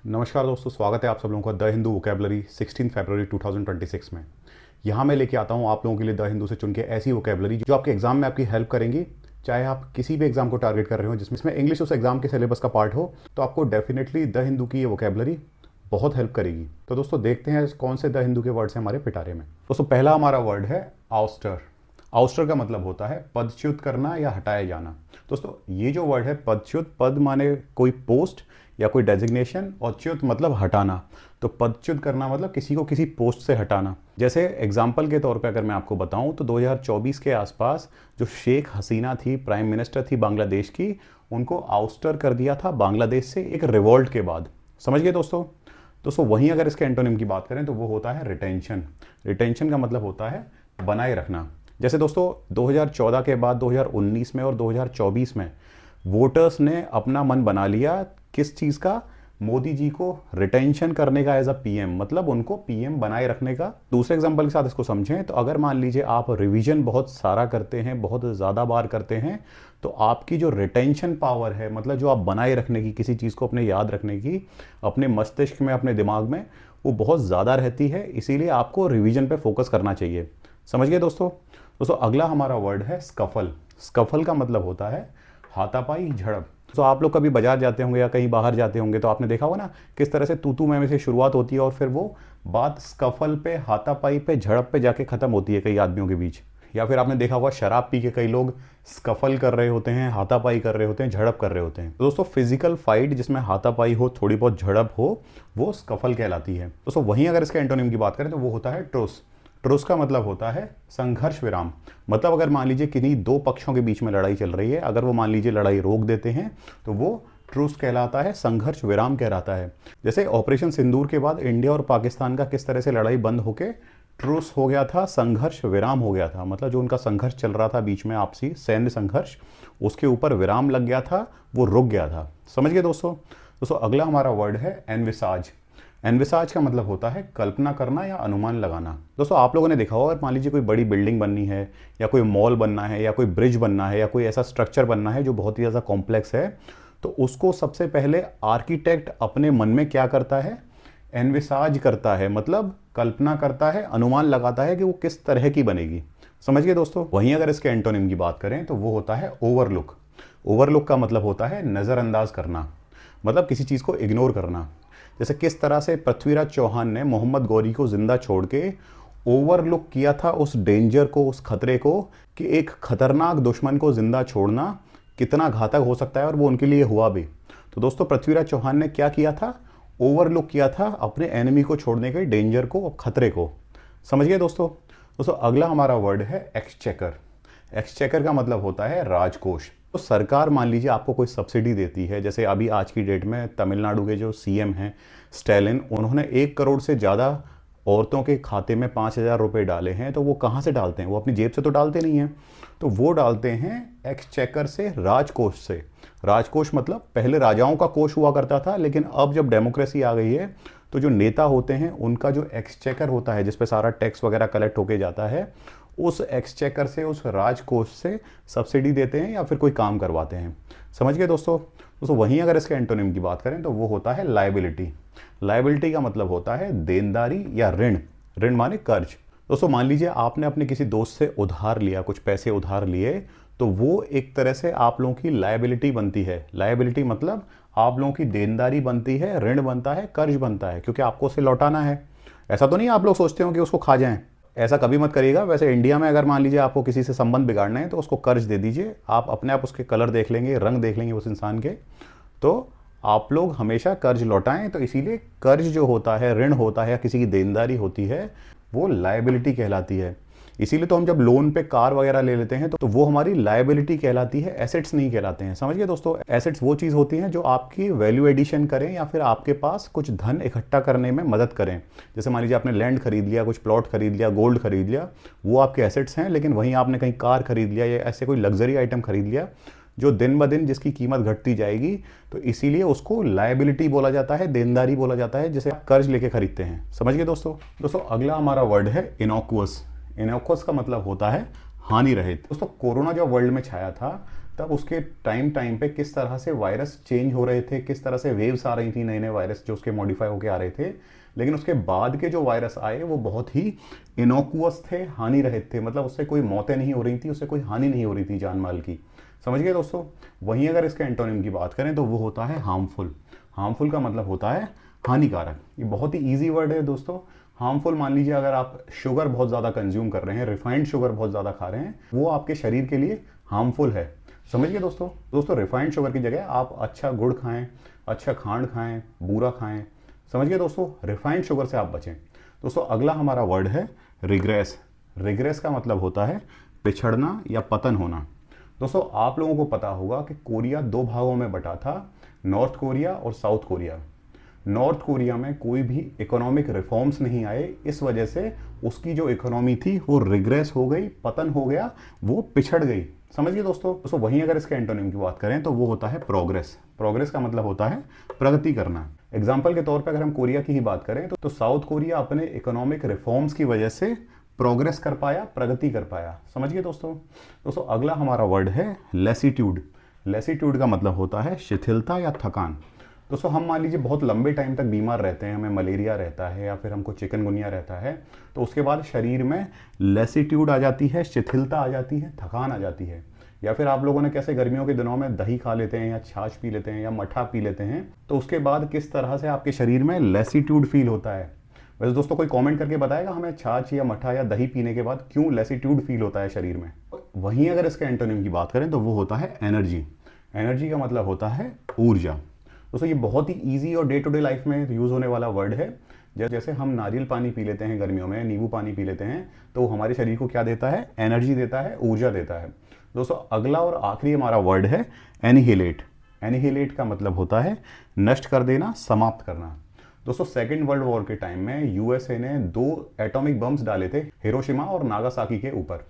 नमस्कार दोस्तों, स्वागत है आप सब लोगों का द हिंदू वोकेबलरी 16 फरवरी 2026 में। यहाँ मैं लेके आता हूँ आप लोगों के लिए द हिंदू से चुन के ऐसी वोकेबलरी जो आपके एग्जाम में आपकी हेल्प करेंगी। चाहे आप किसी भी एग्जाम को टारगेट कर रहे हो जिसमें इंग्लिश उस एग्जाम के सिलेबस का पार्ट हो, तो आपको डेफिनेटली द हिंदू की ये वोकेबलरी बहुत हेल्प करेगी। तो दोस्तों देखते हैं कौन से द हिंदू के वर्ड्स हैं हमारे पिटारे में। दोस्तों पहला हमारा वर्ड है आउस्टर। आउस्टर का मतलब होता है पदच्युत करना या हटाया जाना। दोस्तों ये जो वर्ड है पदच्युत, पद माने कोई पोस्ट या कोई डेजिग्नेशन, और च्युत मतलब हटाना। तो पदच्युत करना मतलब किसी को किसी पोस्ट से हटाना। जैसे एग्जाम्पल के तौर पे अगर मैं आपको बताऊं तो 2024 के आसपास जो शेख हसीना थी, प्राइम मिनिस्टर थी बांग्लादेश की, उनको आउस्टर कर दिया था बांग्लादेश से एक रिवॉल्ट के बाद। समझ गए दोस्तों। दोस्तों वहीं अगर इसके एंटोनिम की बात करें तो वो होता है रिटेंशन। रिटेंशन का मतलब होता है बनाए रखना। जैसे दोस्तों 2014 के बाद 2019 में और 2024 में वोटर्स ने अपना मन बना लिया किस चीज़ का, मोदी जी को रिटेंशन करने का एज अ पीएम, मतलब उनको पीएम बनाए रखने का। दूसरे एग्जांपल के साथ इसको समझें तो अगर मान लीजिए आप रिवीजन बहुत सारा करते हैं, बहुत ज़्यादा बार करते हैं, तो आपकी जो रिटेंशन पावर है, मतलब जो आप बनाए रखने की, किसी चीज़ को अपने याद रखने की, अपने मस्तिष्क में, अपने दिमाग में, वो बहुत ज़्यादा रहती है। इसीलिए आपको रिवीजन पे फोकस करना चाहिए। समझ गए दोस्तों। दोस्तों अगला हमारा वर्ड है स्कफल। स्कफल का मतलब होता है हाथापाई, झड़प। तो आप लोग कभी बाजार जाते होंगे या कहीं बाहर जाते होंगे तो आपने देखा होगा ना किस तरह से तू मैं से शुरुआत होती है और फिर वो बात स्कफल पे, हाथापाई पे, झड़प पे जाके खत्म होती है कई आदमियों के बीच। या फिर आपने देखा होगा शराब पी के कई लोग स्कफल कर रहे होते हैं, हाथापाई कर रहे होते हैं, झड़प कर रहे होते हैं। तो दोस्तों फिजिकल फाइट जिसमें हाथापाई हो, थोड़ी बहुत झड़प हो, वो स्कफल कहलाती है। दोस्तों वहीं अगर इसके एंटोनिम की बात करें तो वो होता है ट्रुस। ट्रुस का मतलब होता है संघर्ष विराम। मतलब अगर मान लीजिए किन्हीं दो पक्षों के बीच में लड़ाई चल रही है, अगर वो मान लीजिए लड़ाई रोक देते हैं तो वो ट्रूस कहलाता है, संघर्ष विराम कहलाता है। जैसे ऑपरेशन सिंदूर के बाद इंडिया और पाकिस्तान का किस तरह से लड़ाई बंद होके ट्रूस हो गया था, संघर्ष विराम हो गया था। मतलब जो उनका संघर्ष चल रहा था बीच में आपसी सैन्य संघर्ष, उसके ऊपर विराम लग गया था, वो रुक गया था। समझ गए दोस्तों। दोस्तों अगला हमारा वर्ड है एनविसाज। एनविसाज का मतलब होता है कल्पना करना या अनुमान लगाना। दोस्तों आप लोगों ने देखा होगा मान लीजिए कोई बड़ी बिल्डिंग बननी है, या कोई मॉल बनना है, या कोई ब्रिज बनना है, या कोई ऐसा स्ट्रक्चर बनना है जो बहुत ही ज़्यादा कॉम्प्लेक्स है, तो उसको सबसे पहले आर्किटेक्ट अपने मन में क्या करता है, एनविसाज करता है, मतलब कल्पना करता है, अनुमान लगाता है कि वो किस तरह की बनेगी। समझ गए दोस्तों। वहीं अगर इसके एंटोनिम की बात करें तो वो होता है ओवरलुक। ओवरलुक का मतलब होता है नज़रअंदाज करना, मतलब किसी चीज़ को इग्नोर करना। जैसे किस तरह से पृथ्वीराज चौहान ने मोहम्मद गौरी को जिंदा छोड़ के ओवरलुक किया था उस डेंजर को, उस खतरे को, कि एक खतरनाक दुश्मन को जिंदा छोड़ना कितना घातक हो सकता है, और वो उनके लिए हुआ भी। तो दोस्तों पृथ्वीराज चौहान ने क्या किया था, ओवरलुक किया था अपने एनिमी को छोड़ने के, डेंजर को, खतरे को। समझ गए दोस्तों। दोस्तों अगला हमारा वर्ड है एक्सचेकर। एक्सचेकर का मतलब होता है राजकोष। तो सरकार मान लीजिए आपको कोई सब्सिडी देती है, जैसे अभी आज की डेट में तमिलनाडु के जो सीएम हैं स्टैलिन, उन्होंने 1 करोड़ से ज़्यादा औरतों के खाते में 5,000 रुपये डाले हैं। तो वो कहाँ से डालते हैं, वो अपनी जेब से तो डालते नहीं हैं, तो वो डालते हैं एक्सचेकर से, राजकोष से। राजकोष मतलब पहले राजाओं का कोष हुआ करता था, लेकिन अब जब डेमोक्रेसी आ गई है तो जो नेता होते हैं उनका जो एक्सचेकर होता है, जिसपे सारा टैक्स वगैरह कलेक्ट होके जाता है, उस एक्सचेकर से, उस राजकोष से सब्सिडी देते हैं या फिर कोई काम करवाते हैं। समझ गए दोस्तों। दोस्तों वहीं अगर इसके एंटोनिम की बात करें तो वो होता है लायबिलिटी। लायबिलिटी का मतलब होता है देनदारी या ऋण। ऋण माने कर्ज। दोस्तों मान लीजिए आपने अपने किसी दोस्त से उधार लिया, कुछ पैसे उधार लिए, तो वो एक तरह से आप लोगों की लायबिलिटी बनती है। लायबिलिटी मतलब आप लोगों की देनदारी बनती है, ऋण बनता है, कर्ज बनता है, क्योंकि आपको उसे लौटाना है। ऐसा तो नहीं आप लोग सोचते हो कि उसको खा जाएं, ऐसा कभी मत करिएगा। वैसे इंडिया में अगर मान लीजिए आपको किसी से संबंध बिगाड़ना है तो उसको कर्ज दे दीजिए, आप अपने आप उसके कलर देख लेंगे, रंग देख लेंगे उस इंसान के, तो आप लोग हमेशा कर्ज लौटाएं। तो इसीलिए कर्ज जो होता है, ऋण होता है या किसी की देनदारी होती है, वो लायबिलिटी कहलाती है। इसीलिए तो हम जब लोन पे कार वगैरह ले लेते हैं तो वो हमारी लायबिलिटी कहलाती है, एसेट्स नहीं कहलाते हैं। समझ गए दोस्तों। एसेट्स वो चीज़ होती हैं जो आपकी वैल्यू एडिशन करें या फिर आपके पास कुछ धन इकट्ठा करने में मदद करें। जैसे मान लीजिए आपने लैंड खरीद लिया, कुछ प्लॉट खरीद लिया, गोल्ड खरीद लिया, वो आपके एसेट्स हैं। लेकिन वहीं आपने कहीं कार खरीद लिया या ऐसे कोई लग्जरी आइटम खरीद लिया जो दिन ब दिन जिसकी कीमत घटती जाएगी, तो इसीलिए उसको लायबिलिटी बोला जाता है, देनदारी बोला जाता है, जिसे आप कर्ज लेके खरीदते हैं। समझ गए दोस्तों। दोस्तों अगला हमारा वर्ड है इनोकुअस। इनोकुअस का मतलब होता है हानि रहित। दोस्तों कोरोना जब वर्ल्ड में छाया था तब उसके टाइम पे किस तरह से वायरस चेंज हो रहे थे, किस तरह से वेव्स आ रही थी, नए नए वायरस जो उसके मॉडिफाई होके आ रहे थे। लेकिन उसके बाद के जो वायरस आए वो बहुत ही इनोकुअस थे, हानि रहित थे, मतलब उससे कोई मौतें नहीं हो रही थी, उससे कोई हानि नहीं हो रही थी जान माल की। समझ गए दोस्तों। वहीं अगर इसके एंटोनिम की बात करें तो वो होता है हार्मफुल। हार्मफुल का मतलब होता है हानिकारक। ये बहुत ही ईजी वर्ड है दोस्तों। हार्मफुल मान लीजिए अगर आप शुगर बहुत ज़्यादा कंज्यूम कर रहे हैं, रिफाइंड शुगर बहुत ज़्यादा खा रहे हैं, वो आपके शरीर के लिए हार्मफुल है। समझ गए दोस्तों। दोस्तों रिफाइंड शुगर की जगह आप अच्छा गुड़ खाएं, अच्छा खांड खाएं, बूरा खाएं। समझ गए दोस्तों। रिफाइंड शुगर से आप बचें। दोस्तों अगला हमारा वर्ड है रिग्रेस। रिग्रेस का मतलब होता है पिछड़ना या पतन होना। दोस्तों आप लोगों को पता होगा कि कोरिया दो भागों में बटा था, नॉर्थ कोरिया और साउथ कोरिया। नॉर्थ कोरिया में कोई भी इकोनॉमिक रिफॉर्म्स नहीं आए, इस वजह से उसकी जो इकोनॉमी थी वो रिग्रेस हो गई, पतन हो गया, वो पिछड़ गई। समझिए दोस्तों वहीं अगर इसके एंटोनिम की बात करें तो वो होता है प्रोग्रेस। प्रोग्रेस का मतलब होता है प्रगति करना। एग्जाम्पल के तौर पर अगर हम कोरिया की ही बात करें तो साउथ कोरिया अपने इकोनॉमिक रिफॉर्म्स की वजह से प्रोग्रेस कर पाया, प्रगति कर पाया। समझिए दोस्तों अगला हमारा वर्ड है लेसीट्यूड। लेसीट्यूड का मतलब होता है शिथिलता या थकान। दोस्तों हम मान लीजिए बहुत लंबे टाइम तक बीमार रहते हैं, हमें मलेरिया रहता है या फिर हमको चिकनगुनिया रहता है, तो उसके बाद शरीर में लेसीट्यूड आ जाती है, शिथिलता आ जाती है, थकान आ जाती है। या फिर आप लोगों ने कैसे गर्मियों के दिनों में दही खा लेते हैं या छाछ पी लेते हैं या मठा पी लेते हैं, तो उसके बाद किस तरह से आपके शरीर में लेसीट्यूड फील होता है। वैसे दोस्तों कोई कमेंट करके बताएगा हमें छाछ या मठा या दही पीने के बाद क्यों लेसीट्यूड फील होता है शरीर में। वहीं अगर इसके एंटोनिम की बात करें तो वो होता है एनर्जी। एनर्जी का मतलब होता है ऊर्जा। दोस्तों ये बहुत ही इजी और डे टू डे लाइफ में यूज़ होने वाला वर्ड है। जैसे हम नारियल पानी पी लेते हैं गर्मियों में, नींबू पानी पी लेते हैं, तो वो हमारे शरीर को क्या देता है, एनर्जी देता है, ऊर्जा देता है। दोस्तों अगला और आखिरी हमारा वर्ड है एनिहिलेट। एनिहिलेट का मतलब होता है नष्ट कर देना, समाप्त करना। दोस्तों सेकेंड वर्ल्ड वॉर के टाइम में यूएसए ने 2 एटॉमिक बम्स डाले थे हिरोशिमा और नागासाकी के ऊपर,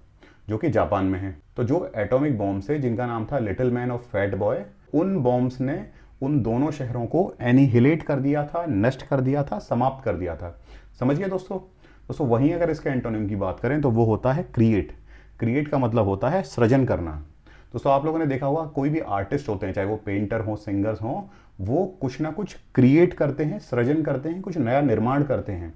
जो कि जापान में है। तो जो एटॉमिक बॉम्ब्स थे जिनका नाम था लिटिल मैन और फैट बॉय, उन बॉम्ब्स ने उन दोनों शहरों को एनिहिलेट कर दिया था, नष्ट कर दिया था, समाप्त कर दिया था। समझ गए दोस्तों वहीं अगर इसके एंटोनिम की बात करें तो वो होता है क्रिएट। क्रिएट का मतलब होता है सृजन करना। दोस्तों आप लोगों ने देखा होगा कोई भी आर्टिस्ट होते हैं, चाहे वो पेंटर हो, सिंगर्स हो, वो कुछ ना कुछ क्रिएट करते हैं, सृजन करते हैं, कुछ नया निर्माण करते हैं।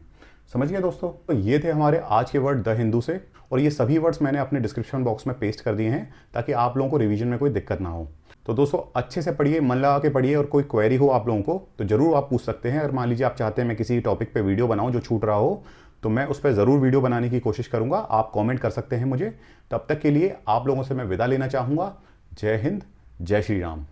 समझ गए दोस्तों। तो ये थे हमारे आज के वर्ड द हिंदू से, और ये सभी वर्ड्स मैंने अपने डिस्क्रिप्शन बॉक्स में पेस्ट कर दिए हैं ताकि आप लोगों को रिवीजन में कोई दिक्कत ना हो। तो दोस्तों अच्छे से पढ़िए, मन लगा के पढ़िए, और कोई क्वेरी हो आप लोगों को तो ज़रूर आप पूछ सकते हैं। अगर मान लीजिए आप चाहते हैं मैं किसी टॉपिक पे वीडियो बनाऊं जो छूट रहा हो, तो मैं उस पर ज़रूर वीडियो बनाने की कोशिश करूंगा। आप कमेंट कर सकते हैं मुझे। तब तक के लिए आप लोगों से मैं विदा लेना चाहूँगा। जय हिंद, जय श्री राम।